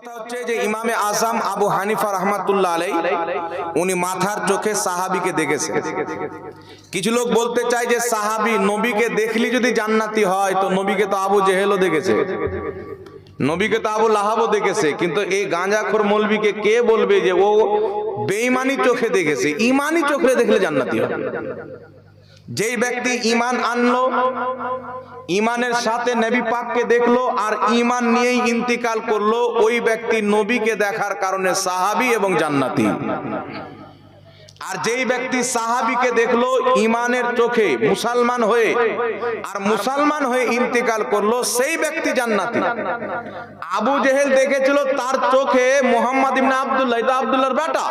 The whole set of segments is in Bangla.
কথা হচ্ছে যে ইমামে আজম আবু হানিফা রহমাতুল্লাহ আলাইহি উনি মাথার চোখে সাহাবীকে দেখেছেন। কিছু লোক বলতে চায় যে সাহাবী নবীকে দেখলি যদি জান্নাতি হয় তো নবীকে তো আবু জেহেলও দেখেছে, নবীকে তো আবু লাহাবও দেখেছে, কিন্তু এই গাঁজাখোর মৌলবীকে কে বলবে যে ও বেঈমানি চোখে দেখেছে? ঈমানি চোখে দেখলে জান্নাতি হয়। যেই ব্যক্তি ঈমান আনলো, ঈমানের সাথে নবী পাককে দেখলো আর ঈমান নিয়েই ইন্তিকাল করলো, ওই ব্যক্তি নবীকে দেখার কারণে সাহাবী এবং জান্নাতি। আর যেই ব্যক্তি সাহাবীকে দেখলো ঈমানের চোখে মুসলমান হয়ে আর মুসলমান হয়ে ইন্তিকাল করলো, সেই ব্যক্তি জান্নাতি। আবু জেহেল দেখেছিল তার চোখে মুহাম্মদ ইবনে আব্দুল্লাহ, এটা আব্দুল্লাহর বেটা।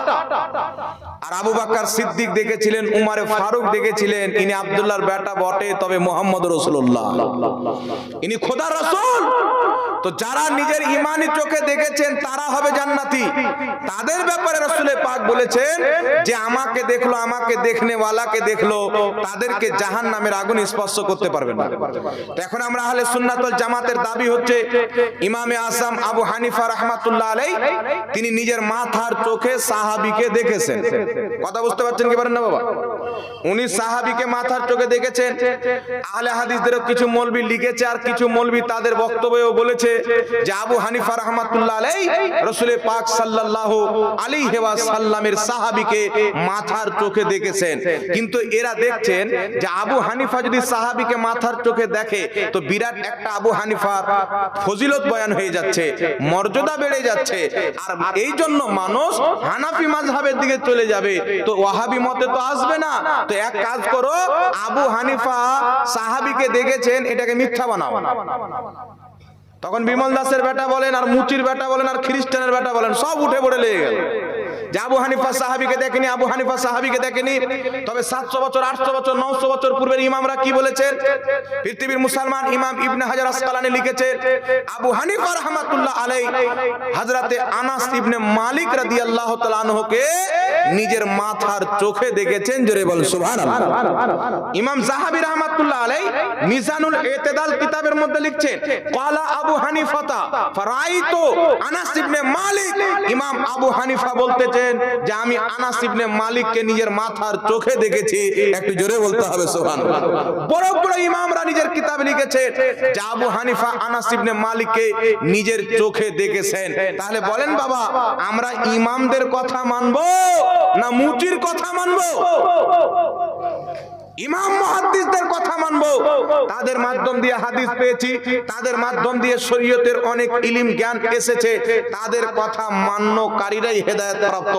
আর আবু বকর সিদ্দিক দেখেছিলেন, উমরে ফারুক দেখেছিলেন ইনি আব্দুল্লাহর বেটা বটে, তবে মুহাম্মদ রাসূলুল্লাহ, ইনি খোদার রাসূল। তো যারা নিজের ঈমানি চোখে দেখেছেন তারা হবে জান্নাতি। তাদের ব্যাপারে রাসূল পাক বলেছেন যে আমাকে দেখলো, আমাকে দেখনে ওয়ালাকে দেখলো, তাদেরকে জাহান্নামের আগুন স্পর্শ করতে পারবে না। তো এখন আমরা আহলে সুন্নাত ওয়াল জামাতের দাবি হচ্ছে ইমামে আজম আবু হানিফা রাহমাতুল্লাহ আলাইহি তিনি নিজের মাথার চোখে সাহাবীকে দেখেছেন। কথা বুঝতে পারছেন কি পারেন না বাবা? উনি সাহাবীকে মাথার চোখে দেখেছেন। আহলে হাদিসদেরও কিছু মৌলবি লিখেছে আর কিছু মৌলবি তাদের বক্তব্যেও বলেছে যে আবু হানিফা রাহমাতুল্লাহ আলাইহি রাসূল পাক সাল্লাল্লাহু আলাইহি ওয়াসাল্লামের সাহাবীকে মাথার চোখে দেখেছেন। কিন্তু এরা দেখছেন যে আবু হানিফা যদি সাহাবীকে মাথার চোখে দেখে তো বিরাট একটা আবু হানিফার ফজিলত বয়ান হয়ে যাচ্ছে, মর্যাদা বেড়ে যাচ্ছে, আর এই জন্য মানুষ হানাফি মাযহাবের দিকে চলে যাবে, তো ওয়াহাবি মতে তো আসবে না। তো এক কাজ করো, আবু হানিফা সাহাবীকে দেখেছেন এটাকে মিথ্যা বানাও। তখন বিমল দাসের বেটা বলেন আর মুচির বেটা বলেন আর খ্রিস্টানের বেটা বলেন, সব উঠে পড়ে লেগে গেল যে আবু হানিফা সাহাবীকে দেখেনি, আবু হানিফা সাহাবীকে দেখেনি। তবে 700 বছর 800 বছর 900 বছর পূর্বের ইমামরা কি বলেছেন? পৃথিবীর মুসলমান ইমাম ইবনে হাজার আসকালানী লিখেছে আবু হানিফা রাহমাতুল্লাহ আলাইহি হযরতে আনাস ইবনে মালিক রাদিয়াল্লাহু তাআলা আনহুকে নিজের মাথার চোখে দেখেছেন। জোরে বল সুবহানাল্লাহ। ইমাম যাহাবী রাহমাতুল্লাহ আলাইহি মিজানুল ইতিদাল কিতাবের মধ্যে লিখছেন ক্বালা আবু হানিফাতা ফারাইতু আনাস ইবনে মালিক। ইমাম আবু হানিফা বলতেছেন যে আমি আনাস ইবনে মালিককে নিজের মাথার চোখে দেখেছি। একটু জোরে বলতে হবে সুবহানাল্লাহ। বড় বড় ইমামরা নিজের কিতাবে লিখেছে যে আবু হানিফা আনাস ইবনে মালিককে নিজের চোখে দেখেছেন। তাহলে বলেন বাবা, আমরা ইমামদের কথা মানবো না মুচির কথা মানবো? ইমাম মুহাদ্দিসদের কথা মানবো। তাদের মাধ্যম দিয়ে হাদিস পেয়েছি, তাদের মাধ্যম দিয়ে শরীয়তের অনেক ইলম জ্ঞান এসেছে, তাদের কথা মান্যকারীরাই হেদায়েত প্রাপ্ত।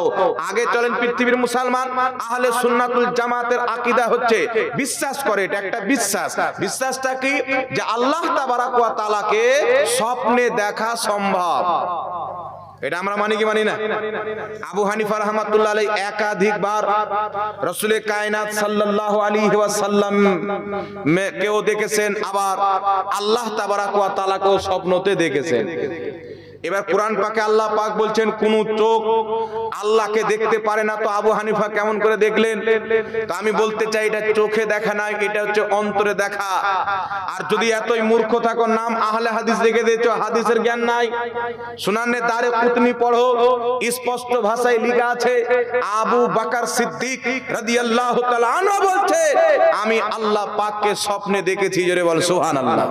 আগে চলেন পৃথিবীর মুসলমান আহলে সুন্নাতুল জামাতের আকীদা হচ্ছে বিশ্বাস করে, এটা একটা বিশ্বাস। বিশ্বাসটা কি? যে আল্লাহ তাবারাক ওয়া তাআলাকে স্বপ্নে দেখা সম্ভব। এটা আমরা মানি কি মানি না? আবু হানিফা রাহমাতুল্লাহ আলাইহি একাধিকবার রাসূলে কায়নাত সাল্লাল্লাহু আলাইহি ওয়াসাল্লাম কেও দেখেছেন, আবার আল্লাহ তাবারাক ওয়া তাআলাকেও স্বপ্নতে দেখেছেন। এবার কোরআন পাকে আল্লাহ পাক বলছেন কোন চোখ আল্লাহকে দেখতে পারে না, তো আবু হানিফা কেমন করে দেখলেন? তো আমি বলতে চাই এটা চোখে দেখা নয়, এটা হচ্ছে অন্তরে দেখা। আর যদি এতই মূর্খ থাকো, নাম আহলে হাদিস রেখে দিয়েছো, হাদিসের জ্ঞান নাই, সুনানে দারকুতনি পড়ো, স্পষ্ট ভাষায় লেখা আছে আবু বকর সিদ্দিক রাদিয়াল্লাহু তাআলা আনহু বলছে আমি আল্লাহ পাককে স্বপ্নে দেখেছি। জোরে বল সুবহানাল্লাহ।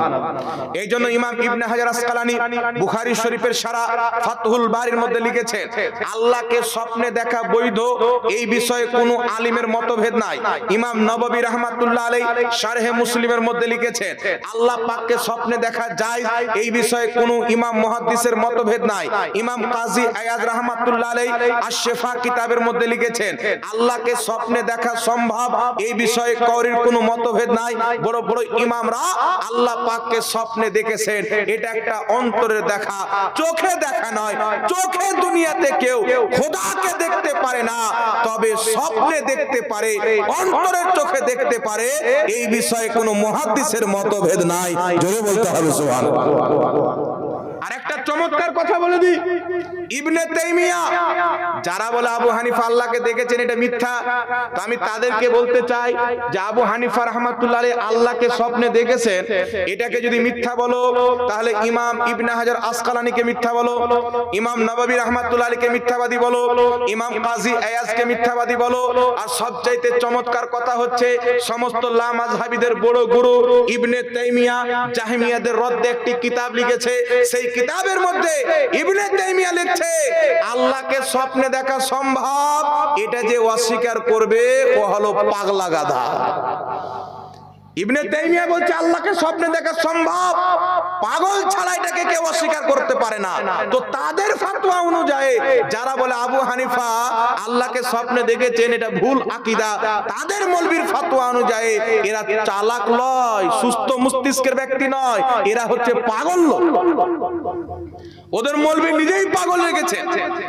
এইজন্য ইমাম ইবনে হাজার আসকালানী বুখারী শরীফের সারা ফাতহুল বারীর মধ্যে লিখেছেন আল্লাহকে স্বপ্নে দেখা বৈধ, এই বিষয়ে কোনো আলিমের মতভেদ নাই। ইমাম নববী রাহমাতুল্লাহ আলাইহি শারহে মুসলিমের মধ্যে লিখেছেন আল্লাহ পাককে স্বপ্নে দেখা যায়, এই বিষয়ে কোনো ইমাম মুহাদ্দিসের মতভেদ নাই। ইমাম কাজী আয়াদ রাহমাতুল্লাহ আলাইহি আশ-শিফা কিতাবের মধ্যে লিখেছেন আল্লাহকে স্বপ্নে দেখা সম্ভব, এই বিষয়ে কারোর কোনো মতভেদ নাই। বড় বড় ইমামরা আল্লাহ পাককে স্বপ্নে দেখেছেন। এটা একটা অন্তরের দেখা, চোখে দেখা নয়। চোখে দুনিয়াতে কেউ খোদাকে দেখতে পারে না, তবে স্বপ্নে দেখতে পারে, অন্তরের চোখে দেখতে পারে, এই বিষয়ে কোনো মুহাদ্দিসের মতভেদ নাই। জোরে বলতে হবে সুবহানাল্লাহ। আরেকটা চমৎকার কথা বলে দিই, ইবনে তাইমিয়া যারা বলে আবু হানিফা আল্লাহকে দেখেছেন এটা মিথ্যা, তো আমি তাদেরকে বলতে চাই যে আবু হানিফা রাহমাতুল্লাহ আলাইহি আল্লাহকে স্বপ্নে দেখেছেন, এটাকে যদি মিথ্যা বলো তাহলে ইমাম ইবনে হাজার আসকালানিকে মিথ্যা বলো, ইমাম নববী রাহমাতুল্লাহ আলাইহিকে মিথ্যাবাদী বলো, ইমাম কাজী আয়াজকে মিথ্যাবাদী বলো। আর সবচাইতে চমৎকার কথা হচ্ছে সমস্ত লা মাযহাবীদের বড় গুরু ইবনে তাইমিয়া জাহমিয়াদের রদ্দে একটি কিতাব লিখেছে, সেই কিতাবের মধ্যে ইবনে তাইমিয়া লিখছে আল্লাহকে স্বপ্নে দেখা সম্ভব, এটা যে অস্বীকার করবে ও হলো পাগলা গাধা। ইবনে তাইমিয়া বলছে আল্লাহকে স্বপ্নে দেখা সম্ভব, পাগল ছাড়া এটাকে কেউ অস্বীকার করতে পারে না। তো তাদের ফতোয়া অনুযায়ী যারা বলে আবু হানিফা আল্লাহকে স্বপ্নে দেখেছেন এটা ভুল আকীদা, তাদের মৌলবীর ফতোয়া অনুযায়ী এরা চালাক নয়, সুস্থ মস্তিষ্কের ব্যক্তি নয়, এরা হচ্ছে পাগল লোক। ওদের মৌলবী নিজেই পাগল লেগেছে।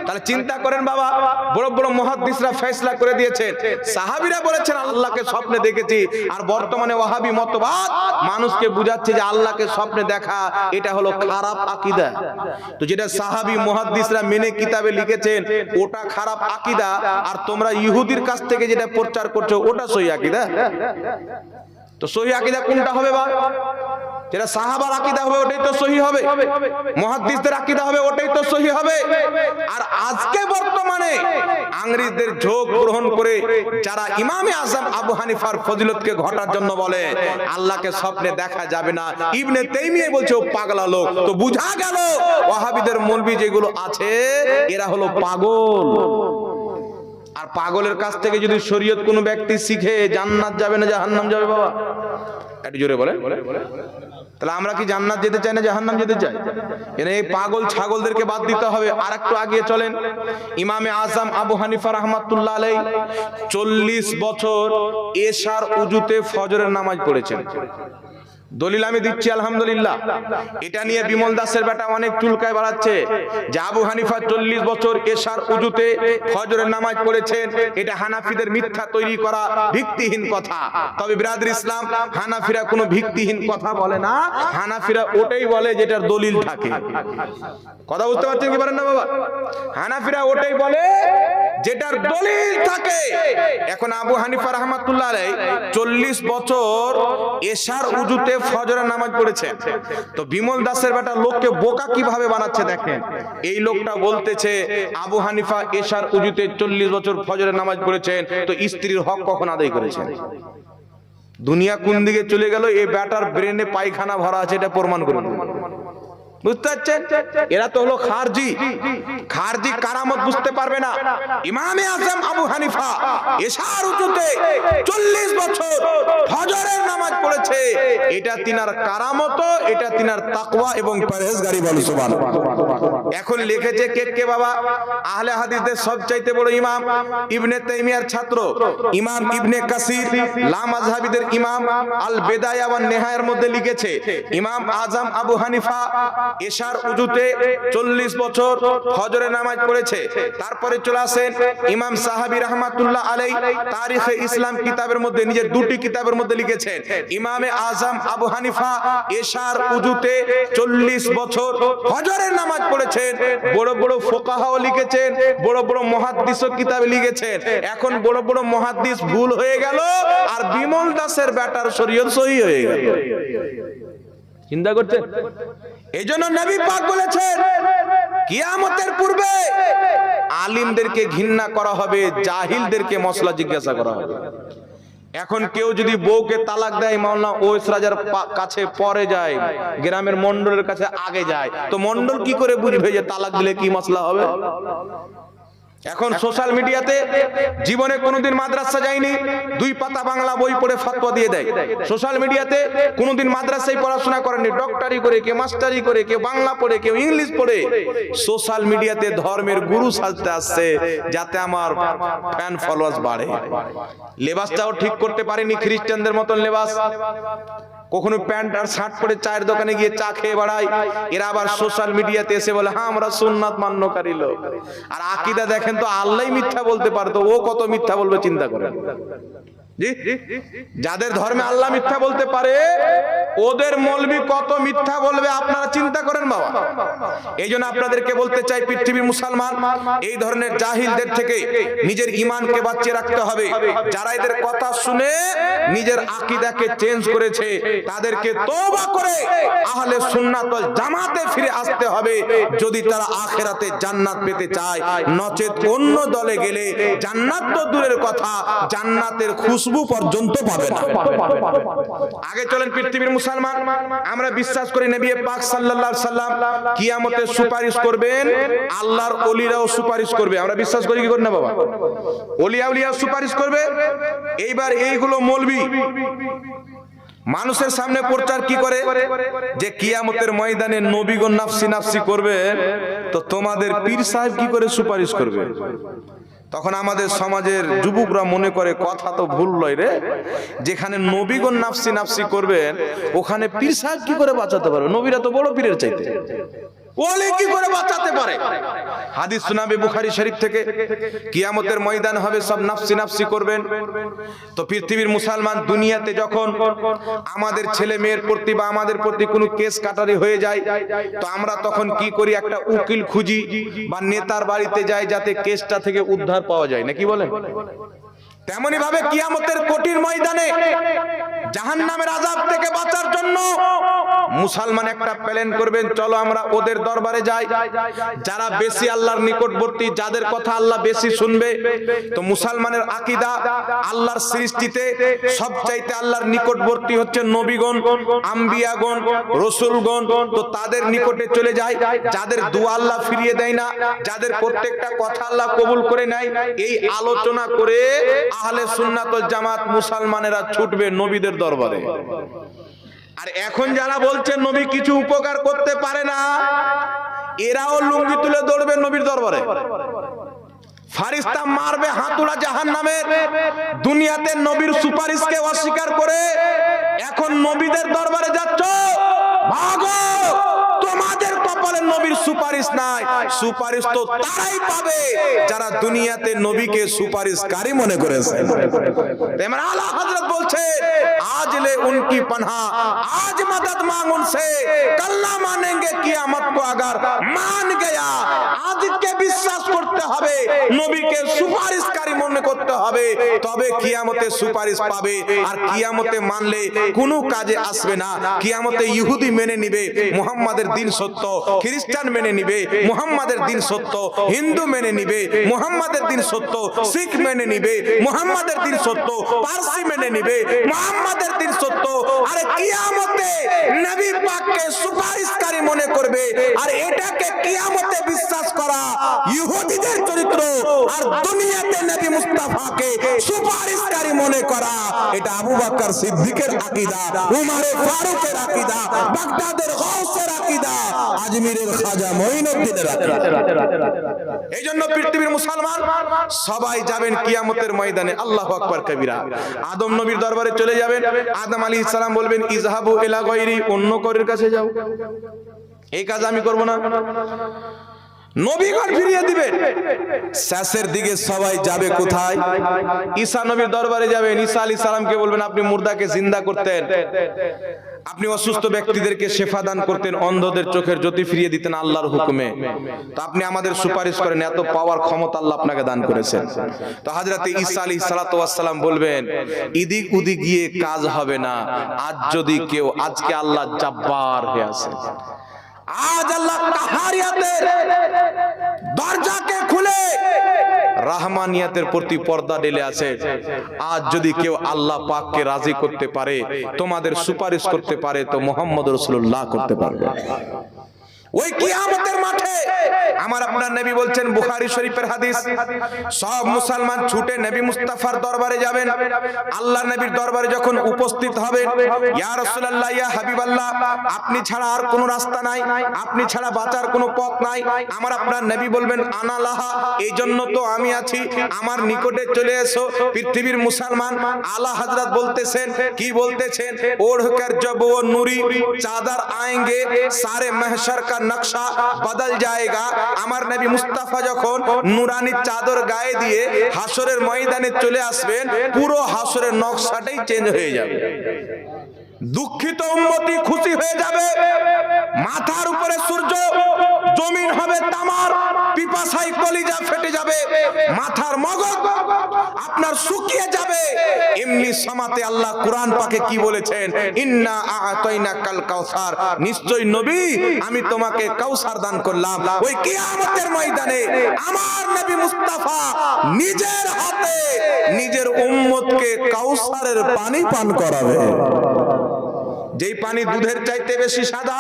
তাহলে চিন্তা করেন বাবা, বড় বড় মুহাদ্দিসরা ফয়সালা করে দিয়েছেন, সাহাবীরা বলেছেন আল্লাহকে স্বপ্নে দেখেছি, আর বর্তমানে ওয়াহাবী মতবাদ মানুষকে বুঝাচ্ছে যে আল্লাহকে স্বপ্নে দেখা এটা হলো খারাপ আকীদা। তো যেটা সাহাবী মুহাদ্দিসরা মেনে কিতাবে লিখেছেন ওটা খারাপ আকীদা, আর তোমরা ইহুদির কাছ থেকে যেটা প্রচার করছো ওটা সহি আকীদা। তো সহি আকীদা কোনটা হবে বা? যেটা সাহাবার আকীদা হবে ওটাই তো সহি হবে, মুহাদ্দিসদের আকীদা হবে ওটাই তো সহি হবে। আর আজকে বর্তমানে ইংরেজদের ঝোঁক গ্রহণ করে যারা ইমামে আজম আবু হানিফার ফজিলতকে ঘটার জন্য বলে আল্লাহকে স্বপ্নে দেখা যাবে না, ইবনে তাইমিয়া বলছে ও পাগলা লোক। তো বুঝা গেল ওয়াহাবীদের মৌলবী যেগুলো আছে এরা হলো পাগল। আর পাগলের কাছ থেকে যদি শরীয়ত কোন ব্যক্তি শিখে জান্নাত যাবে না জাহান্নাম যাবে বাবা? একটু জোরে বলে। তাহলে আমরা কি জান্নাত যেতে চাই না জাহান্নাম যেতে চাই? এই পাগল ছাগলদেরকে বাদ দিতে হবে। আর একটু আগিয়ে চলেন, ইমামে আজম আবু হানিফা রাহমাতুল্লাহ আলাইহি 40 বছর এশার উজুতে ফজরের নামাজ পড়েছেন। দলিল আমি দিচ্ছি আলহামদুলিল্লাহ। এটা নিয়ে বিমল দাসের বেটা অনেক চুলকায় বাড়াচ্ছে যে আবু হানিফা 40 বছর এশার উজুতে ফজরের নামাজ পড়েছেন, এটা হানাফিদের মিথ্যা তৈরি করা ভিত্তিহীন কথা। তবে বিরাদর ইসলাম, হানাফিরা কোনো ভিত্তিহীন কথা বলে না, হানাফিরা ওটাই বলে যেটার দলিল থাকে। কথা বুঝতে পারছেন কি পারেন না বাবা? হানাফিরা ওটাই বলে যেটার দলিল থাকে। এখন আবু হানিফা রাহমাতুল্লাহ আলাইহি 40 বছর এশার উজুতে ফজরের নামাজ পড়েছেন। তো বিমল দাসের বেটা লোককে বোকা কিভাবে বানাচ্ছে দেখেন। এই লোকটা বলতেছে আবু হানিফা এশার উজুতে 40 বছর ফজরের নামাজ পড়েছেন, তো স্ত্রীর হক কখন আদায় করেছেন? দুনিয়া কোন দিকে চলে গেল, এই বেটার ব্রেনে পায়খানা ভরা আছে, এটা প্রমাণ করুন। বুঝতে পারছেন? এরা তো হলো খারজি। খারজি কারামত বুঝতে পারবে না। ইমামে আজম আবু হানিফা এশার উজুতে 40 বছর ফজরের নামাজ পড়েছে, এটা তিনার কারামত, এটা তিনার তাকওয়া এবং পরহেজগারি বলি সুবহানাল্লাহ। এখন লিখেছে কে বাবা? আহলে হাদিসদের সবচাইতে বড় ইমাম ইবনে তাইমিয়ার ছাত্র ইমাম ইবনে কাসির, লা মাযহাবীদের ইমাম আল বিদায়া ওয়ান নিহায়ার মধ্যে লিখেছে ইমাম আজম আবু হানিফা এশার উজুতে 40 বছর ফজরের নামাজ পড়েছে। তারপরে চলে আসেন ইমাম সাহাবী রাহমাতুল্লাহ আলাইহি তারিখে ইসলাম কিতাবের মধ্যে, নিজের দুটি কিতাবের মধ্যে লিখেছেন ইমামে আজম আবু হানিফা এশার উজুতে 40 বছর ফজরের নামাজ পড়েছেন। বড় বড় ফুকাহাও লিখেছেন, বড় বড় মুহাদ্দিসও কিতাবে লিখেছেন। এখন বড় বড় মুহাদ্দিস ভুল হয়ে গেল, আর বিমল দাসের বেটার শরীয়ত সহি হয়ে গেল। চিন্তা করছেন? এইজন্য নবী পাক বলেছেন কিয়ামতের পূর্বে আলিমদেরকে ঘৃণা করা হবে, জাহিলদেরকে মসলা জিজ্ঞাসা করা হবে। এখন কেউ যদি বউকে তালাক দেয়, মাওলানা ওয়েস রাজার কাছে পরে যায়, গ্রামের মন্ডলের কাছে আগে যায়, তো মন্ডল কি করে বুঝবে যে তালাক দিলে কি মসলা হবে? এখন সোশ্যাল মিডিয়াতে জীবনে কোনোদিন মাদ্রাসা যায়নি, 2 পাতা বাংলা বই পড়ে ফতোয়া দিয়ে দেয়। সোশ্যাল মিডিয়াতে কোনোদিন মাদ্রাসায় পড়াশোনা করেনি, ডক্টরি করে, কেউ মাস্টারি করে, কেউ বাংলা পড়ে, কেউ ইংলিশ পড়ে, সোশ্যাল মিডিয়াতে ধর্মের গুরু সাজতে আসছে যাতে আমার ফ্যান ফলোয়ার্স বাড়ে। লেবাসটাও ঠিক করতে পারেনি, খ্রিস্টানদের মতন লেবাস। কখনো প্যান্ট আর শার্ট পরে চায়ের দোকানে গিয়ে চা খেয়ে বেড়ায়। এরা আবার সোশ্যাল মিডিয়াতে এসে বলে হ্যাঁ আমরা সুন্নাত মান্যকারী লোক। আর আকীদা দেখেন তো, আল্লাহই মিথ্যা বলতে পারতো, ও কত মিথ্যা বলবে চিন্তা করেন। জি, যাদের ধর্মে আল্লাহ মিথ্যা বলতে পারে ওদের মৌলবি কত মিথ্যা বলবে আপনারা চিন্তা করেন বাবা। এই জন্য আপনাদেরকে বলতে চাই, পৃথিবীর মুসলমান এই ধরনের জাহিলদের থেকে নিজের ঈমানকে বাঁচিয়ে রাখতে হবে। যারা এদের কথা শুনে নিজের আকীদাকে চেঞ্জ করেছে তাদেরকে তওবা করে আহলে সুন্নাত ওয়াল জামাতে ফিরে আসতে হবে যদি তারা আখিরাতে জান্নাত পেতে চায়। নচেত অন্য দলে গেলে জান্নাত তো দূরের কথা, জান্নাতের খুশবু পর্যন্ত পাবে না। আগে চলেন পৃথিবীর মুসলমান, আমরা বিশ্বাস করি নবী পাক সাল্লাল্লাহু আলাইহি সাল্লাম কিয়ামতে সুপারিশ করবেন, আল্লাহর ওলিরাও সুপারিশ করবে। আমরা বিশ্বাস করি কি করি না বাবা? ওলিয়া উলিয়া সুপারিশ করবে। এইবার এইগুলো মৌলবি মানুষের সামনে প্রচার কি করে যে কিয়ামতের ময়দানে নবীগণ নাফসি নাফসি করবে, তো তোমাদের পীর সাহেব কি করে সুপারিশ করবে? তখন আমাদের সমাজের যুবকরা মনে করে কথা তো ভুল লয় রে, যেখানে নবীগণ নাফসি নাফসি করবেন ওখানে পীর সাহেব কি করে বাঁচাতে পারবে? নবীরা তো বড় পীরের চাইতে, ওলি কি করে বাঁচাতে পারে? হাদিস শোনাবে বুখারী শরীফ থেকে, কিয়ামতের ময়দান হবে সব নাফসি নাফসি করবেন। তো পৃথিবীর মুসলমান দুনিয়াতে যখন আমাদের ছেলে মেয়ের প্রতি বা আমাদের প্রতি কোনো কেস কাটারি হয়ে যায়, তো আমরা তখন কি করি? একটা উকিল খুঁজি বা নেতার বাড়িতে যাই যাতে কেসটা থেকে উদ্ধার পাওয়া যায়, নাকি বলেন? তেমনি ভাবে কিয়ামতের কঠিন ময়দানে জাহান্নামের আযাব থেকে বাঁচার জন্য মুসলমান একটা প্ল্যান করবেন, চলো আমরা ওদের দরবারে যাই যারা বেশি আল্লাহর নিকটবর্তী, যাদের কথা আল্লাহ বেশি শুনবে। তো মুসলমানের আকীদা আল্লাহর সৃষ্টিতে সবচাইতে আল্লাহর নিকটবর্তী হচ্ছে নবীগণ, আম্বিয়াগণ, রাসূলগণ। তো তাদের নিকটে চলে যায়, যাদের দোয়া আল্লাহ ফিরিয়ে দেয় না, যাদের প্রত্যেকটা কথা আল্লাহ কবুল করে নেয়। এই আলোচনা করে আহলে সুন্নাত ওয়াল জামাত মুসলমানেরা ছুটবে নবীদের দরবারে। আর এখন যারা বলছেন নবী কিছু উপকার করতে পারে না, এরাও লুঙ্গি তুলে দৌড়বে নবীর দরবারে। ফারিস্তা মারবে হাতুড়া জাহান্নামের। দুনিয়াতে নবীর সুপারিশকে অস্বীকার করে এখন নবীদের দরবারে যাচ্ছ, ভাগো, তোমাদের কপালে নবীর সুপারিশ নাই। সুপারিশ তো তারাই পাবে যারা দুনিয়াতে নবীকে সুপারিশকারী মনে করেছে। তেমন আলা হযরত বলছে, আজ ले उनकी पनाह, आज मदद मांग उनसे, कल्ला मानेंगे कियामत को अगर मान गया। আজকে বিশ্বাস করতে হবে, নবীকে সুপারিশকারী মনে করতে হবে, তবে কিয়ামতে সুপারিশ পাবে। আর কিয়ামতে মানলে কোনো কাজে আসবে না। কিয়ামতে ইহুদি মেনে নিবে মুহাম্মাদের দ্বীন সত্য, খ্রিস্টান মেনে নিবে মুহাম্মাদের দ্বীন সত্য, হিন্দু মেনে নিবে মুহাম্মাদের দ্বীন সত্য, শিখ মেনে নিবে মুহাম্মাদের দ্বীন সত্য, পারসি মেনে নিবে মুহাম্মাদের দ্বীন সত্য। আরে কিয়ামতে নবী পাককে সুপারিশকারী মনে করবে। আর এটাকে কিয়ামতে বিশ্বাস করা ইহুদিদের চরিত্র, আর দুনিয়াতে নবী মুস্তাফাকে সুপারিশকারী মনে করা এটা আবু বকর সিদ্দিকের আকীদা, উমর ফারুকের আকীদা, বাগদাদের গাউসের আকীদা, আজমিরের খাজা মঈনুদ্দিনের আকীদা। এইজন্য পৃথিবীর মুসলমান সবাই যাবেন কিয়ামতের ময়দানে। আল্লাহু আকবার কবিরা। আদম নবীর দরবারে চলে যাবেন, আদম আলাইহিস সালাম বলবেন ইযহাবু ইলা গায়রি, অন্য কারোর কাছে যাও, এই কাজ আমি করব না। নবীগণ ফিরিয়ে দিবেন। শেষের দিকে সবাই যাবে কোথায়? ঈসা নবীর দরবারে যাবেন। ঈসা আলাইহিস সালামকে বলবেন আপনি মুর্দাকে জিন্দা করতেন, আপনি অসুস্থ ব্যক্তিদেরকে শেফা দান করতেন, অন্ধদের চোখের জ্যোতি ফিরিয়ে দিতেন আল্লাহর হুকুমে। তো আপনি আমাদের সুপারিশ করেন, এত পাওয়ার ক্ষমতা আল্লাহ আপনাকে দান করেছেন। তো হযরত ঈসা আলাইহিস সালাতু ওয়াস সালাম বলবেন ইদিক উদিক গিয়ে কাজ হবে না। আজ যদি কেউ, আজকে আল্লাহ জব্বার হয়ে আছেন, আজ আল্লাহ কাহারিয়াতের দরজাকে খুলে রহমানিয়াতের প্রতি পর্দা ঢেলে আছে। আজ যদি কেউ আল্লাহ পাককে রাজি করতে পারে, তোমাদের সুপারিশ করতে পারে, তো মুহাম্মদ রাসূলুল্লাহ করতে পারবে। ওই কিয়ামতের মাঠে আমার আপনার নবী বলছেন, বুখারী শরীফের হাদিস, সব মুসলমান ছুটে নবী মুস্তাফার দরবারে যাবেন। আল্লাহর নবীর দরবারে যখন উপস্থিত হবেন, ইয়া রাসূলুল্লাহ, ইয়া হাবিবাল্লাহ, আপনি ছাড়া আর কোনো রাস্তা নাই, আপনি ছাড়া বাঁচার কোনো পথ নাই। আমার আপনার নবী বলবেন আনা লাহা, এই জন্য তো আমি আছি, আমার নিকটে চলে এসো। পৃথিবীর মুসলমান আলা হযরত বলতেছেন, কি বলতেছেন? ওढ़कर जब वो नूरी चादर आएंगे सारे महशर का নকশা বদল जाएगा। আমার নবী মুস্তাফা যখন নুরানি চাদর গায়ে দিয়ে হাসরের ময়দানে চলে আসবেন, পুরো হাসরের নকশাটাই চেঞ্জ হয়ে যাবে। দুঃখিত উম্মতি খুশি হয়ে যাবে, মাথার উপরে সূর্য, জমিন হবে তামার, পিপাসায় কলিজা ফেটে যাবে, মাথার মগজ আপনার শুকিয়ে যাবে। এমনি সমাতে আল্লাহ কোরআন পাকে কি বলেছেন? ইন্না আ'তাইনাকাল কাউসার, নিশ্চয় নবী আমি তোমাকে কাউসার দান করলাম। ওই কিয়ামতের ময়দানে আমার নবী মুস্তাফা নিজের হাতে নিজের উম্মতকে কাউসারের পানি পান করাবে। যেই পানি দুধের চাইতে বেশি সাদা,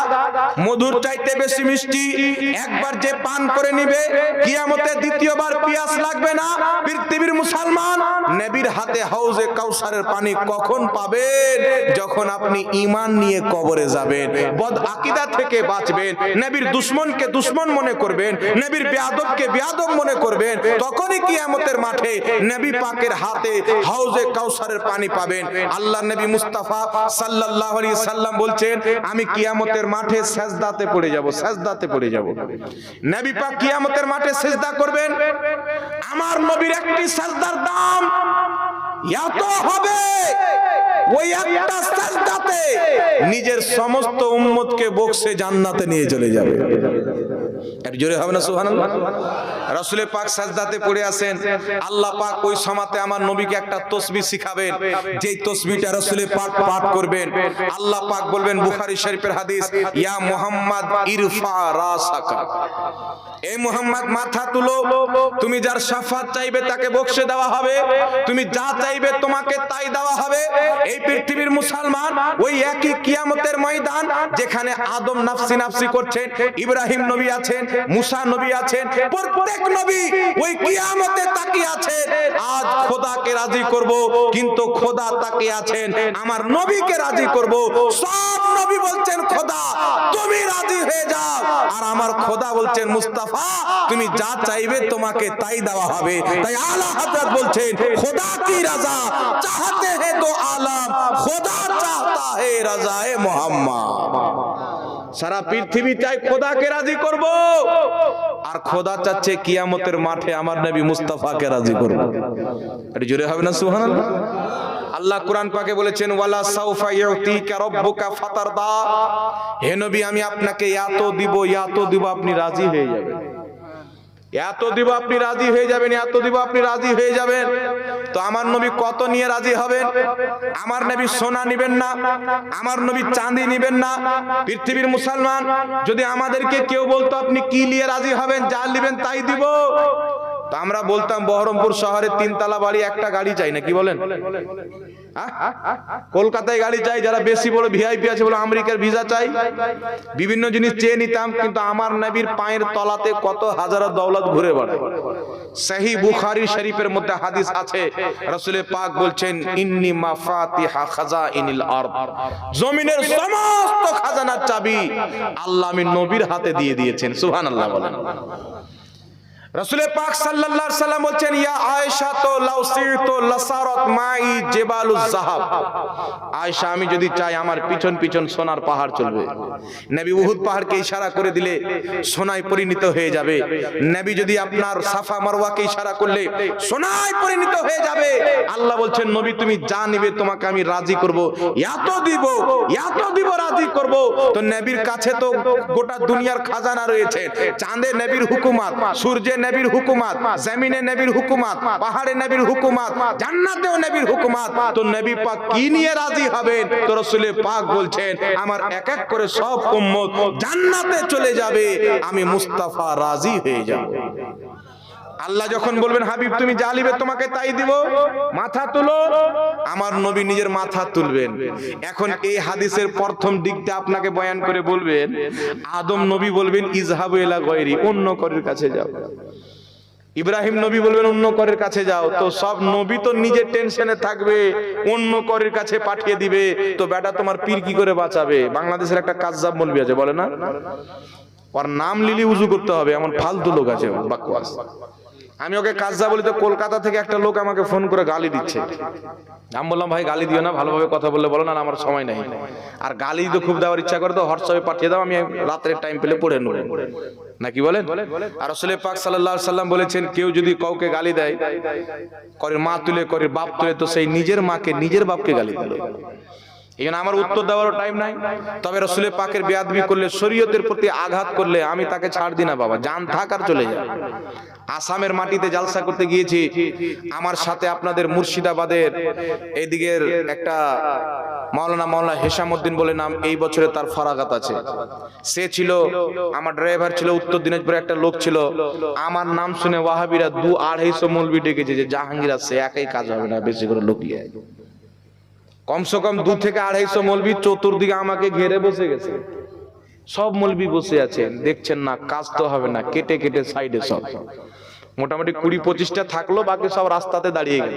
মধুর চাইতে বেশি মিষ্টি, একবার যে পান করে নিবে কিয়ামতে দ্বিতীয়বার পিয়াস লাগবে না। পৃথিবীর মুসলমান, নবীর হাতে হাউজে কাউসারের পানি কখন পাবেন? যখন আপনি ঈমান নিয়ে কবরে যাবেন, বদ আকীদা থেকে বাঁচবেন, নবীর দুশমনকে দুশমন মনে করবেন, নবীর বেয়াদবকে বেয়াদব মনে করবেন, তখনই কিয়ামতের মাঠে নবী পাকের হাতে হাউজে কাউসারের পানি পাবেন। আল্লাহর নবী মুস্তাফা সাল্লাল্লাহু আলাইহি সাল্লাম বলছেন, আমি কিয়ামতের মাঠে সেজদাতে পড়ে যাব, সেজদাতে পড়ে যাব। নবী পাক কিয়ামতের মাঠে সেজদা করবেন, আমার নবীর একটি সেজদার দাম এত হবে, ওই একটা সেজদাতে নিজের সমস্ত উম্মতকে বক্সে জান্নাতে নিয়ে চলে যাবে। একটু জোরে হবে না সুবহানাল্লাহ? রাসূল পাক সাজদাতে পড়ে আছেন, আল্লাহ পাক ওই সমাতে আমার নবীকে একটা তাসবিহ শিখাবেন, যেই তাসবিহটা রাসূল পাক পাঠ করবেন, আল্লাহ পাক বলবেন, বুখারী শরীফের হাদিস, ইয়া মুহাম্মদ ইরফা রাসাকা, এ মুহাম্মদ মাথা তুলো, তুমি যার শাফাত চাইবে তাকে বক্সে দেওয়া হবে, তুমি যা চাইবে তোমাকে তাই দেওয়া হবে। এই পৃথিবীর মুসলমান, ওই একই কিয়ামতের ময়দান যেখানে আদম নাফসি নাফসি করছেন, ইব্রাহিম নবী আছেন, মুসা নবী আছেন, প্রত্যেক নবী ওই কিয়ামতে তাকিয়ে আছেন, আজ খোদাকে রাজি করব, কিন্তু খোদা তাকিয়ে আছেন আমার নবীকে রাজি করব। সব নবী বলছেন, খোদা তুমি রাজি হয়ে যাও, আর আমার খোদা বলছেন, মুস্তাফা তুমি যা চাইবে তোমাকে তাই দেওয়া হবে। তাই আলা হযরত বলছেন, খোদা কি রাজা চাহতে हैं तो आलम খোদা চাহতা है রাজায়ে মুহাম্মদ। সারা পৃথিবী চাই খোদাকে রাজি করব, আর খোদা চাচ্ছে কিয়ামতের মাঠে আমার নবী মুস্তাফাকে রাজি করব। এটা জোরে হবে না সুবহানাল্লাহ? আল্লাহ কোরআন পাকে বলেছেন, ওয়ালা সাউফা ইউতিকা রাব্বুকা ফাতারদা, হে নবী আমি আপনাকে এত দিব, এত দিব, আপনি রাজি হয়ে যাবেন, এত দিব আপনি রাজি হয়ে যাবেন, এত দিব আপনি রাজি হয়ে যাবেন। তো আমার নবী কত নিয়ে রাজি হবেন? আমার নবী সোনা নিবেন না, আমার নবী চাঁদি নিবেন না। পৃথিবীর মুসলমান, যদি আমাদেরকে কেউ বলতো আপনি কি নিয়ে রাজি হবেন, যা নিবেন তাই দিব, তো আমরা বলতাম বহরমপুর শহরে 3 তলা বাড়ি, একটা গাড়ি চাই না, কি বলেন? কলকাতায় গাড়ি চাই, যারা বেশি বড় ভিআইপি আছে বলে আমেরিকার ভিসা চাই, বিভিন্ন জিনিস চেয়ে নিতাম। কিন্তু আমার নবীর পায়ের তলাতে কত হাজার দৌলত ঘুরে বেড়ায়। সহিহ বুখারী শরীফের মধ্যে হাদিস আছে, রাসূল পাক বলছেন, ইন্নী মাফাতিহা খাজাইনিল আরদ, জমিনের সমস্ত খাজানার চাবি আল্লাহ আমি নবীর হাতে দিয়ে দিয়েছেন। সুবহানাল্লাহ বলেন। রাসূল পাক সাল্লাল্লাহু আলাইহি সাল্লাম বলছেন, ইয়া আয়েশা তো লাউসিতু লাসারাত মাই জিবালুজ যাহাব, আয়েশা আমি যদি চাই আমার পিছন পিছন সোনার পাহাড় চলবে। নবী উহুদ পাহাড়কে ইশারা করে দিলে সোনায় পরিণত হয়ে যাবে। নবী যদি আপনার সাফা মারওয়াকে ইশারা করলে সোনায় পরিণত হয়ে যাবে। আল্লাহ বলছেন, নবী তুমি যা নিবে তোমাকে আমি রাজি করব, এত দিব, এত দিব, রাজি করব। তো নবীর কাছে তো গোটা দুনিয়ার খাজানা রয়েছে, চাঁদে নবীর হুকুমত, সূর্যে নবীর হুকুমত, জমিনে নবীর হুকুমত, পাহাড়ে নবীর হুকুমত, জান্নাতেও নবীর হুকুমত। তো নবী পাক কি নিয়ে রাজি হবেন? তো রাসূল পাক বলছেন, আমার এক এক করে সব উম্মত জান্নাতে চলে যাবে, আমি মুস্তাফা রাজি হয়ে যাব। আল্লাহ যখন বলবেন, হাবিব তুমি যা নিবে তোমাকে তাই দিব, মাথা তুলো, আমার নবী নিজের মাথা তুলবেন। এখন এই হাদিসের প্রথম দিকটা আপনাকে বয়ান করে বলবেন, আদম নবী বলবেন, ইজহাবু ইলা গায়রি, অন্য করের কাছে যাও। ইব্রাহিম নবী বলবেন, অন্য করের কাছে যাও। তো সব নবী তো নিজের টেনশনে থাকবে, অন্য করের কাছে পাঠিয়ে দিবে, তো বেটা তোমার পীর কি করে বাঁচাবে? বাংলাদেশের একটা কাজ্জাব মৌলবি আছে, বলে না, ওর নাম লিলি উজু করতে হবে, এমন ফালতু লোক আছে, বাকওয়াস। আমি ওকে কাজা বলি তো কলকাতা থেকে একটা লোক আমাকে ফোন করে গালি দিচ্ছে। আমি বললাম ভাই গালি দিও না, ভালোভাবে কথা বললে বলো, না আমার সময় নেই। আর গালি তো খুব দেওয়ার ইচ্ছা করে তো হোয়াটসঅ্যাপে পাঠিয়ে দাও, আমি রাতের টাইম পেলে পড়ে নেব, নাকি বলেন? আর রাসূল পাক সাল্লাল্লাহু আলাইহি সাল্লাম বলেছেন কেউ যদি কাউকে গালি দেয়, করে মা তুলে করে বাপ তুলে, তো সেই নিজের মাকে নিজের বাপকে গালি দিল। এখানে আমার উত্তর দেওয়ারও টাইম নাই। তবে রাসূল পাকের বেয়াদবি করলে, শরীয়তের প্রতি আঘাত করলে আমি তাকে ছাড় দিই না বাবা, জান থাক আর চলে যায়। আসামের মাটিতে জালসা করতে গিয়েছি, আমার সাথে আপনাদের মুর্শিদাবাদের এদিকের একটা মাওলানা হেশামউদ্দিন বলে নাম, এই বছরে তার ফরাগাত আছে। সে ছিল আমার ড্রাইভার, ছিল উত্তর দিনাজপুরে একটা লোক ছিল। আমার নাম শুনে ওয়াহাবিরা 200-250 মৌলবি ডেকেছে যে জাহাঙ্গীর আছে, একই কাজ হবে না, বেশি করে লোক নিয়ে আয়। কমসে কম 2 থেকে 250 মৌলবি চতুর্দিকে আমাকে ঘিরে বসে গেছে। সব মৌলবি বসে আছেন, দেখছেন না কাজ তো হবে না, কেটে কেটে সাইডে সব মোটামুটি 20-25টা থাকলো, বাকি সব রাস্তাতে দাঁড়িয়ে গেল।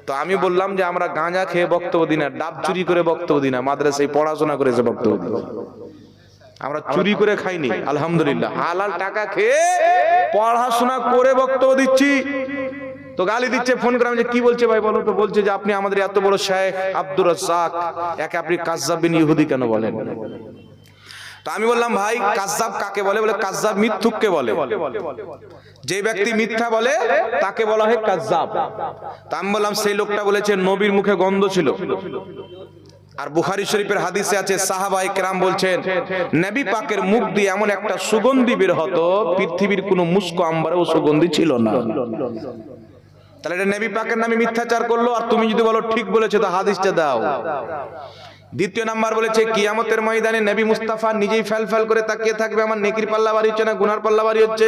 তো আমি বললাম যে আমরা গাঁজা খেয়ে বক্তব্য দিই না, ডাব চুরি করে বক্তব্য দিই না, মাদ্রাসায় পড়াশোনা করে এসে বক্তব্য দিই। আমরা চুরি করে খাইনি, আলহামদুলিল্লাহ, হালাল টাকা খেয়ে পড়াশোনা করে বক্তব্য দিচ্ছি। তো গালি দিচ্ছে, ফোন করে আমি যে কি বলছে ভাই বলো তো, বলছে যে আপনি আমাদের এত বড় শেখ আব্দুর রাজ্জাক, একে আপনি কাজ্জাব বিন ইহুদি কেন বলেন? তো আমি বললাম ভাই কাজ্জাব কাকে বলে? বলে কাজ্জাব মিথ্যুককে বলে, যে ব্যক্তি মিথ্যা বলে তাকে বলা হয় কাজ্জাব। তা আমি বললাম সেই লোকটা বলেছে নবীর মুখে গন্ধ ছিল। আর বুখারী শরীফের হাদিসে আছে সাহাবায়ে কেরাম বলছেন নবী পাকের মুখ দিয়ে এমন একটা সুগন্ধি বের হতো, পৃথিবীর কোনো মুস্ক আম্বারেও সুগন্ধি ছিল না। তাহলে এটা নবী পাকের নামে মিথ্যাচার করলো। আর তুমি যদি বলো ঠিক বলেছে তো হাদিসটা দাও। দ্বিতীয় নাম্বার বলেছে কিয়ামতের ময়দানে নবী মুস্তাফা নিজেই ফেল করে তাকিয়ে থাকবে, আমার নেকির পাল্লা ভারী হচ্ছে না গুনার পাল্লা ভারী হচ্ছে।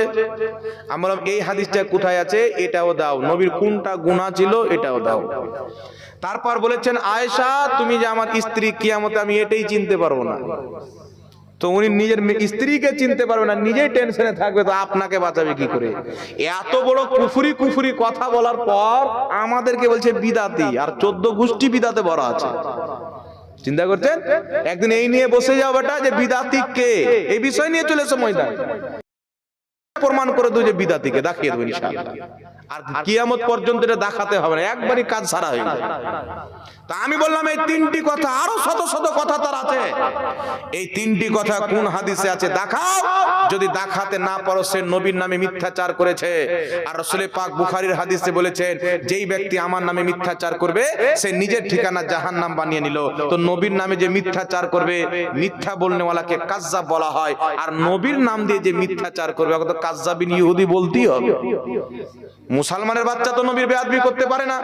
আমি বললাম এই হাদিসটা কোথায় আছে এটাও দাও, নবীর কোনটা গুনাহ ছিল এটাও দাও। তারপর বলেছেন আয়েশা তুমি যে আমার স্ত্রী, কিয়ামতে আমি এটাই চিনতে পারবো না। তো উনি নিজের স্ত্রীকে চিনতে পারবে না, নিজেই টেনশনে থাকবে, তো আপনাকে বাঁচাবে কি করে? এত বড় কুফরি কথা বলার পর আমাদেরকে বলছে বিদাতি, আর 14 গোষ্ঠী বিদাতে ভরা আছে। চিন্তা করছেন? একদিন এই নিয়ে বসে যাও বেটা যে বিদাতি কে, এই বিষয় নিয়ে চলে এসো ময়দান, প্রমাণ করে দেবো যে বিদাতিকে দেখিয়ে দেবো ইনশাআল্লাহ। আর কিয়ামত পর্যন্ত এটা দেখাতে হবে না, একবারই কাজ সারা হয়ে যাবে। তা আমি বললাম এই 3টি কথা, আরো শত শত কথা তার আছে, এই 3টি কথা কোন হাদিসে আছে দেখাও। যদি দেখাতে না পারো সে নবীর নামে মিথ্যাচার করেছে। আর রাসূল পাক বুখারীর হাদিসে বলেছেন যেই ব্যক্তি আমার নামে মিথ্যাচার করবে সে নিজের ঠিকানা জাহান্নাম বানিয়ে নিল। তো নবীর নামে যে মিথ্যাচার করবে, মিথ্যা বলনেওয়ালাকে কাজ্জাব বলা হয়। আর নবীর নাম দিয়ে যে মিথ্যাচার করবে ওকে তো কাজ্জাবিন ইহুদি বলতেই হবে। মুসলমানের বাচ্চা তো নবীর বেয়াদবি করতে পারে না,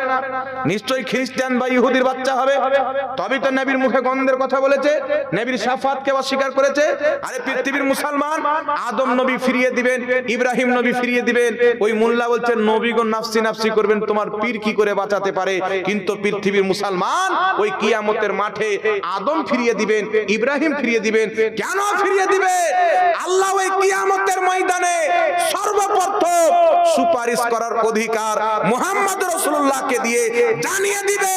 নিশ্চয়ই খ্রিস্টান বা ইহুদির বাচ্চা হবে, তবেই তো নবীর মুখে গন্ধের কথা বলেছে, নবীর শাফাতকে অস্বীকার করেছে। আরে পৃথিবীর মুসলমান আদম নবী ফিরিয়ে দিবেন, ইব্রাহিম নবী ফিরিয়ে দিবেন, ওই মোল্লা বলছেন নবীগণ নাফসি নাফসি করবেন, তোমার পীর কি করে বাঁচাতে পারে? কিন্তু পৃথিবীর মুসলমান ওই কিয়ামতের মাঠে আদম ফিরিয়ে দিবেন, ইব্রাহিম ফিরিয়ে দিবেন। কেন ফিরিয়ে দিবেন? আল্লাহ ওই কিয়ামতের ময়দানে সর্বপ্রথম সুপারিশ করার অধিকার মুহাম্মদ রাসূলুল্লাহকে দিয়ে জানিয়ে দিবে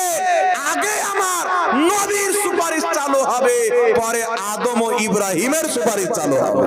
আগে আমার নবীর সুপারিশ চালু হবে, পরে আদম ও ইব্রাহিমের সুপারিশ চালু হবে।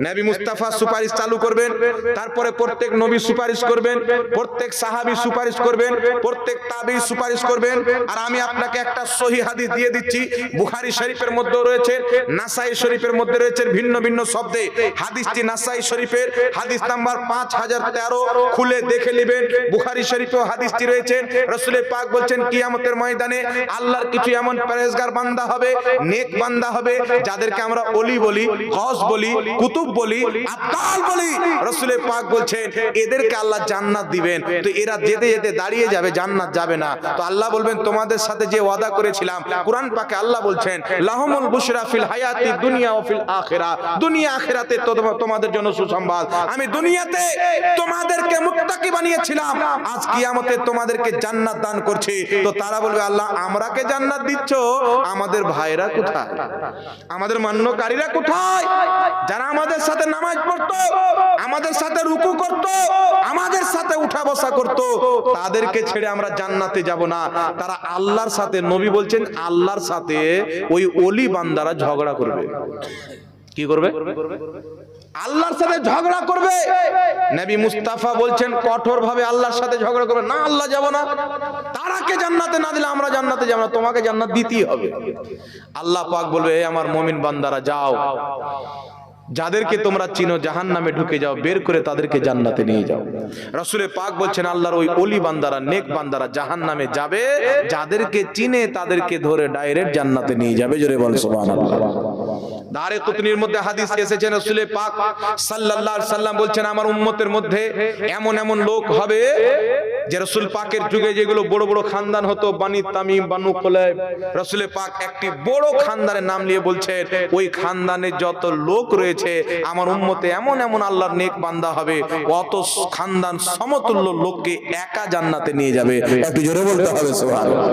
নবী মুস্তাফা সুপারিশ চালু করবেন, তারপরে প্রত্যেক নবী সুপারিশ করবেন, প্রত্যেক সাহাবী সুপারিশ করবেন, প্রত্যেক তাবেঈ সুপারিশ করবেন। আর আমি আপনাকে একটা সহিহ হাদিস দিয়ে দিচ্ছি, বুখারী শরীফের মধ্যে রয়েছে, নাসাই শরীফের মধ্যে রয়েছে ভিন্ন ভিন্ন শব্দে। হাদিসটি নাসাই শরীফের হাদিস নাম্বার 5013, খুলে দেখে নেবেন। বুখারী শরীফেও হাদিসটি রয়েছে। রাসূল পাক বলছেন কিয়ামতের ময়দানে আল্লাহর কিছু এমন পরেজগার বান্দা হবে, নেক বান্দা হবে, যাদেরকে আমরা ওলি বলি, গস বলি, কুতুব বলি, আবদাল বলি। রাসূল পাক বলছেন এদেরকে আল্লাহ জান্নাত দিবেন। তো এরা যেতে যেতে দাঁড়িয়ে যাবে, জান্নাত যাবে না। তো আল্লাহ বলবেন তোমাদের সাথে যে ওয়াদা করেছিলাম, কোরআন পাকে আল্লাহ বলছেন লাহুমুল বুশরা ফিল হায়াতি দুনিয়া ওয়া ফিল আখিরা, দুনিয়া আখিরাতে তোমাদের জন্য সুসংবাদ। আমি দুনিয়াতে তোমাদেরকে মুত্তাকি বানিয়েছিলাম, আজ কিয়ামতে তোমাদেরকে জান্নাত দান করছি। তো তারা বলবে আল্লাহ আমরাকে জান্নাত দিচ্ছ, আমাদের ভাইরা কোথায়, আমাদের মান্যকারীরা কোথায়, যারা আমাদের সাথে নামাজ পড়তো, আমাদের সাথে রুকু করতো, আমাদের সাথে উঠা বসা করতো, তাদেরকে ছেড়ে আমরা জান্নাতে যাব না। তারা আল্লাহর সাথে, নবী বলছেন আল্লাহর সাথে ওই ওলি বান্দারা ঝগড়া করবে। কি করবে? আল্লাহর সাথে ঝগড়া করবে। নবী মুস্তাফা বলছেন কঠোর ভাবে আল্লাহর সাথে ঝগড়া করবে না, আল্লাহ যাব না, তারাকে জান্নাতে না দিলে আমরা জান্নাতে যাব না, তোমাকে জান্নাত দিতেই হবে। আল্লাহ পাক বলবে হে আমার মুমিন বান্দারা যাও, যাদেরকে তোমরা চিনো জাহান্নামে ঢুকে যাও, বের করে তাদেরকে জান্নাতে নিয়ে যাও। রাসূল পাক বলছেন আল্লাহর ওই ওলি বান্দারা, নেক বান্দারা জাহান্নামে যাবে, যাদেরকে চিনে তাদেরকে ধরে ডাইরেক্ট জান্নাতে নিয়ে যাবে। জোরে বল সুবহানাল্লাহ। দারে কুতনির মধ্যে হাদিস এসেছে, রাসূল পাক সাল্লাল্লাহু আলাইহি সাল্লাম বলছেন আমার উম্মতের মধ্যে এমন এমন লোক হবে যে রাসূল পাকের যুগে যেগুলো বড় বড় খানদান হতো, বানি তামিম, বানু কুলাইব, রাসূল পাক একটি বড় খানদানের নাম নিয়ে বলছেন ওই খানদানে যত লোক রয়েছে আমার উম্মতে এমন এমন আল্লাহর নেক বান্দা হবে, অত খানদান সমতুল্য লোককে একা জান্নাতে নিয়ে যাবে। একটু জোরে বলতে হবে সুবহানাল্লাহ।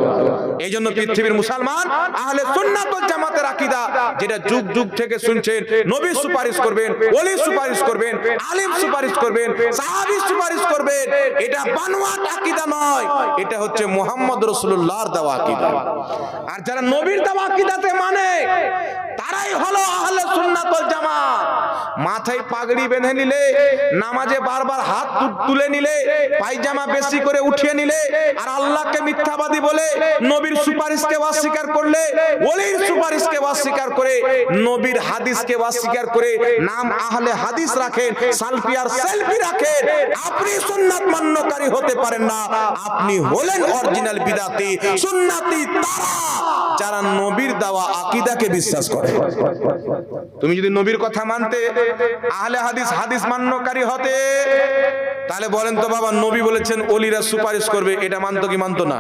এইজন্য পৃথিবীর মুসলমান আহলে সুন্নাত ওয়াল জামাতের আকীদা, যেটা যুগ যুগ থেকে শুনছেন, নবী সুপারিশ করবেন, ওলি সুপারিশ করবেন, আলেম সুপারিশ করবেন, সাহাবী সুপারিশ করবেন, এটা বানোয়াট আকীদা নয়, এটা হচ্ছে মুহাম্মদ রাসূলুল্লাহর দেওয়া আকীদা। আর যারা নবীর দেওয়া আকীদাতে মানে তারাই হলো আহলে সুন্নাত ওয়াল জামাত। মাথায় পাগড়ি বেঁধে নিলে, নামাজে বারবার হাত তুলে নিলে, পায়জামা বেশি করে উঠিয়ে নিলে, আর আল্লাহকে মিথ্যাবাদী বলে নবীর সুপারিশকে অস্বীকার করলে, ওলির সুপারিশকে অস্বীকার করে, নবীর হাদিসকে অস্বীকার করে নাম আহলে হাদিস রাখেন, সালফি আর সেলফি রাখেন, আপনি সুন্নাত মান্যকারী হতে পারেন না, আপনি হলেন অরিজিনাল বিদাতি। সুন্নাতি তারা যারা নবীর দেওয়া আকীদাকে বিশ্বাস করে। তুমি যদি নবীর কথা মানতে, আহলে হাদিস হাদিস মান্যকারী হতে, তাহলে বলেন তো বাবা নবী বলেছেন ওলিরা সুপারিশ করবে, এটা মানতো কি মানতো না?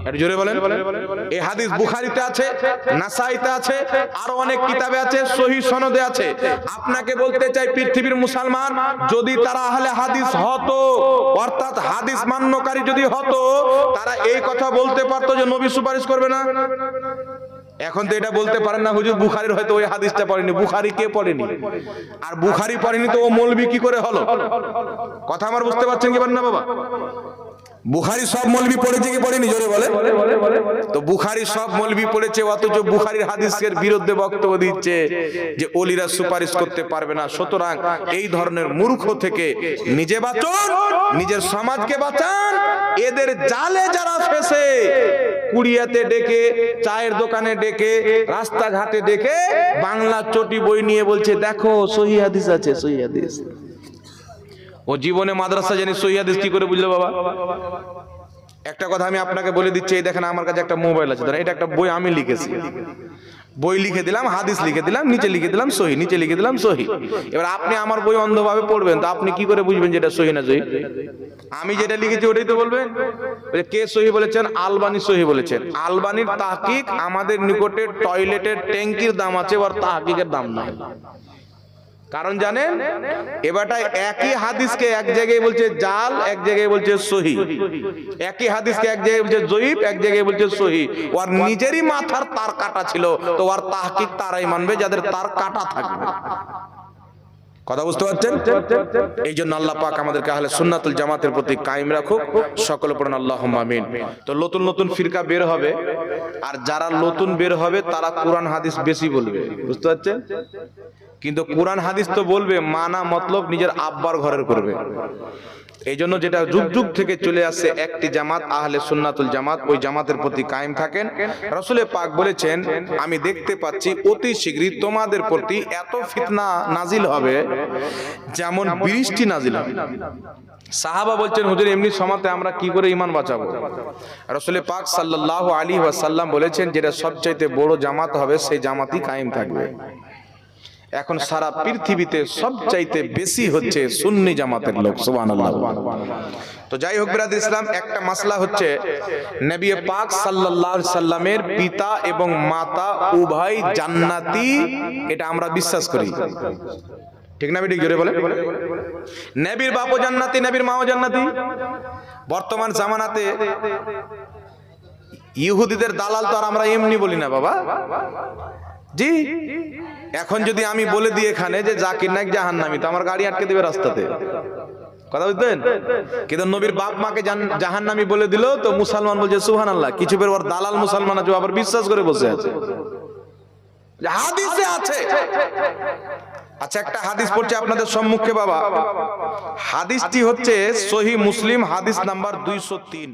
একটু জোরে বলেন। এই হাদিস বুখারীতে আছে, নাসাইতে আছে, আরো অনেক কিতাবে আছে, সহিহ সনদে আছে। আপনাকে বলতে চাই পৃথিবীর মুসলমান যদি তারা আহলে হাদিস হতো, অর্থাৎ হাদিস মান্যকারী যদি হতো, তারা এই কথা বলতে পারতো যে নবী সুপারিশ করবে না। এখন তো এটা বলতে পারেন না, হুজুর বুখারীর হয়তো ওই হাদিসটা পড়েনি। বুখারী কে পড়েনি? আর বুখারী পড়েনি তো ও মৌলবি কি করে হলো? কথা আমার বুঝতে পারছেন কি না বাবা? বুখারী সব মৌলবি পড়েছে কি পড়েনি? জোরে বলে। তো বুখারী সব মৌলবি পড়েছে, অথচ বুখারীর হাদিসের বিরুদ্ধে বক্তব্য দিচ্ছে যে ওলিরা সুপারিশ করতে পারবে না। সুতরাং এই ধরনের মূর্খ থেকে নিজে বাঁচুন, নিজের সমাজকে বাঁচান। এদের জালে যারা ফেসে, কুড়িয়াতে ডেকে, চায়ের দোকানে ডেকে, রাস্তাঘাটে ডেকে বাংলা চটি বই নিয়ে বলছে দেখো সহিহ হাদিস আছে, সহিহ হাদিস। ও জীবনে মাদ্রাসা জানি সহিহ হাদিস কি করে বুঝলো বাবা? একটা কথা আমি আপনাকে বলে দিচ্ছি, এই দেখেন আমার কাছে একটা মোবাইল আছে, এটা একটা বই আমি লিখেছি, বই লিখে দিলাম, হাদিস লিখে দিলাম, নিচে লিখে দিলাম সহিহ, নিচে লিখে দিলাম সহিহ। এবার আপনি আমার বই অন্ধভাবে পড়বেন, তো আপনি কি করে বুঝবেন যেটা সহিহ না সহিহ? আমি যেটা লিখেছি ওটাই তো বলবেন। কে সহিহ বলেছেন? আলবানী সহিহ বলেছেন। আলবানীর তাহকিক আমাদের নিকটে টয়লেটের ট্যাঙ্কির দাম আছে, আর তাহকিকের দাম নাই। কারণ জানেন, এবারটা একই হাদিসকে এক জায়গায় বলছে জাল, এক জায়গায় বলছে সহিহ। একই হাদিসকে এক জায়গায় বলছে জয়ীফ, এক জায়গায় বলছে সহিহ। ওর নিজেরই মাথার তার কাটা ছিল, তো ওর তাহকিক তারাই মানবে যাদের তার কাটা থাকবে। কথা বুঝতে পারছেন? এই জন্য আল্লাহ পাক আমাদেরকে আহলে সুন্নাতুল জামাতের প্রতি কায়েম রাখুক। সকলে পড়েন আল্লাহুম্মা আমিন। তো নতুন নতুন ফিরকা বের হবে, আর যারা নতুন বের হবে তারা কোরআন হাদিস বেশি বলবে, বুঝতে পারছেন? কিন্তু কোরআন হাদিস তো বলবে, মানা মতলব নিজের আব্বার ঘরের করবে। এই জন্য যেটা যুগ যুগ থেকে চলে আসছে একটি জামাত আহলে সুন্নাতুল জামাত, ওই জামাতের প্রতি কায়েম থাকেন। রাসূল পাক বলেছেন আমি দেখতে পাচ্ছি অতি শীঘ্রই তোমাদের প্রতি এত ফিতনা নাজিল হবে যেমন বৃষ্টি নাজিল হবে। সাহাবা বলছেন হুজুর এমনি সময়তে আমরা কি করে ঈমান বাঁচাবো? রাসূল পাক সাল্লাল্লাহু আলাইহি ওয়াসাল্লাম বলেছেন যেটা সবচাইতে বড় জামাত হবে সেই জামাতই কায়েম থাকবে। এখন সারা পৃথিবীতে সবচাইতে বেশি হচ্ছে সুন্নি জামাতের লোক, সুবহানাল্লাহ। তো যাই হোক বিরাদর ইসলাম, একটা মাসলা হচ্ছে নবী পাক সাল্লাল্লাহু আলাইহি সাল্লামের পিতা এবং মাতা উভয় জান্নাতি, এটা আমরা বিশ্বাস করি, ঠিক না? ঠিক জোরে বলে। নবীর বাপও জান্নাতি, নবীর মাও জান্নাতি। বর্তমান জামানাতে ইহুদিদের দালাল তো আর আমরা এমনি বলি না বাবা, জি। এখন যদি আমি বলে দিই এখানে যে জাকির নাইক জাহান্নামী, তো আমার গাড়ি আটকে দেবে রাস্তাতে, কথা বুঝতেন? কিন্তু নবীর বাপ মাকে জাহান্নামী বলে দিল, তো মুসলমান বলছে সুবহানাল্লাহ। কিছু বের ওর দালাল মুসলমান আছে, আবার বিশ্বাস করে বসে আছে, হাদিসে আছে। আচ্ছা, একটা হাদিস পড়ছে আপনাদের সম্মুখে বাবা। হাদিসটি হচ্ছে সহিহ মুসলিম, হাদিস নাম্বার 203।